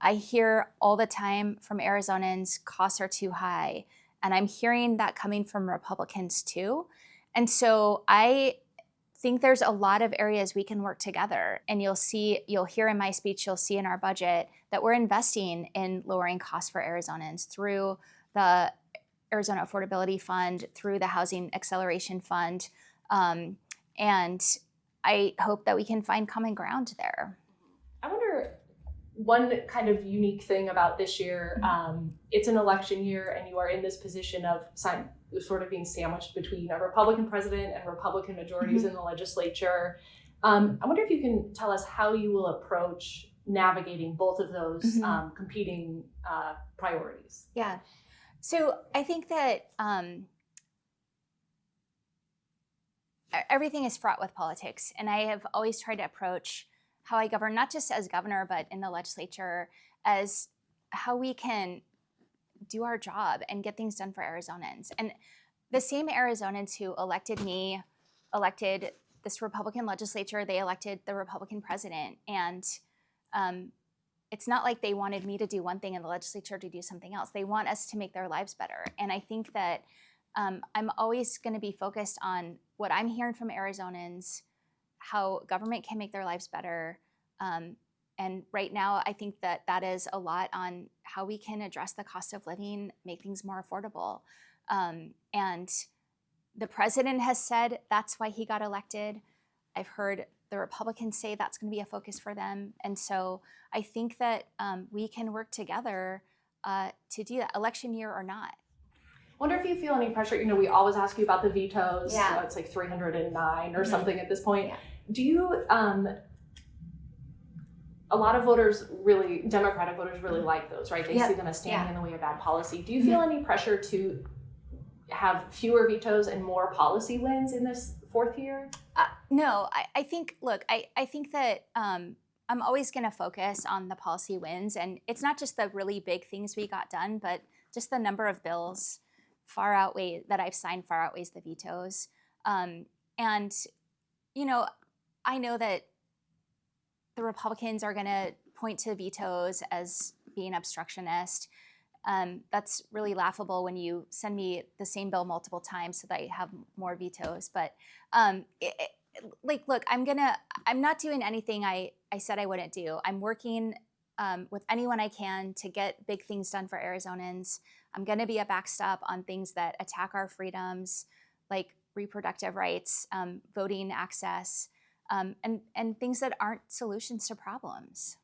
I hear all the time from Arizonans, costs are too high. And I'm hearing that coming from Republicans too. And so I think there's a lot of areas we can work together. And you'll hear in my speech, you'll see in our budget that we're investing in lowering costs for Arizonans through the Arizona Affordability Fund, through the Housing Acceleration Fund. And I hope that we can find common ground there. I wonder, one kind of unique thing about this year, it's an election year and you are in this position of sort of being sandwiched between a Republican president and Republican majorities in the legislature. I wonder if you can tell us how you will approach navigating both of those competing priorities. Yeah. So I think that everything is fraught with politics. And I have always tried to approach how I govern, not just as governor, but in the legislature, as how we can do our job and get things done for Arizonans. And the same Arizonans who elected me, elected this Republican legislature, they elected the Republican president. And it's not like they wanted me to do one thing and the legislature to do something else. They want us to make their lives better. And I think that I'm always going to be focused on what I'm hearing from Arizonans, how government can make their lives better. And right now, I think that that is a lot on how we can address the cost of living, make things more affordable. And the president has said that's why he got elected. I've heard the Republicans say that's going to be a focus for them. And so I think that we can work together to do that, election year or not. I wonder if you feel any pressure. We always ask you about the vetoes. Yeah. It's like 309 or something at this point. Yeah. Do you, a lot of voters really, Democratic voters really like those, right? They see them as standing in the way of bad policy. Do you feel any pressure to have fewer vetoes and more policy wins in this fourth year? No, I think, look, I think that I'm always going to focus on the policy wins. And it's not just the really big things we got done, but just the number of bills that I've signed far outweighs the vetoes. And, I know that the Republicans are going to point to vetoes as being obstructionist. That's really laughable when you send me the same bill multiple times so that I have more vetoes. But look, I'm not doing anything I said I wouldn't do. I'm working with anyone I can to get big things done for Arizonans. I'm going to be a backstop on things that attack our freedoms, like reproductive rights, voting access, and things that aren't solutions to problems.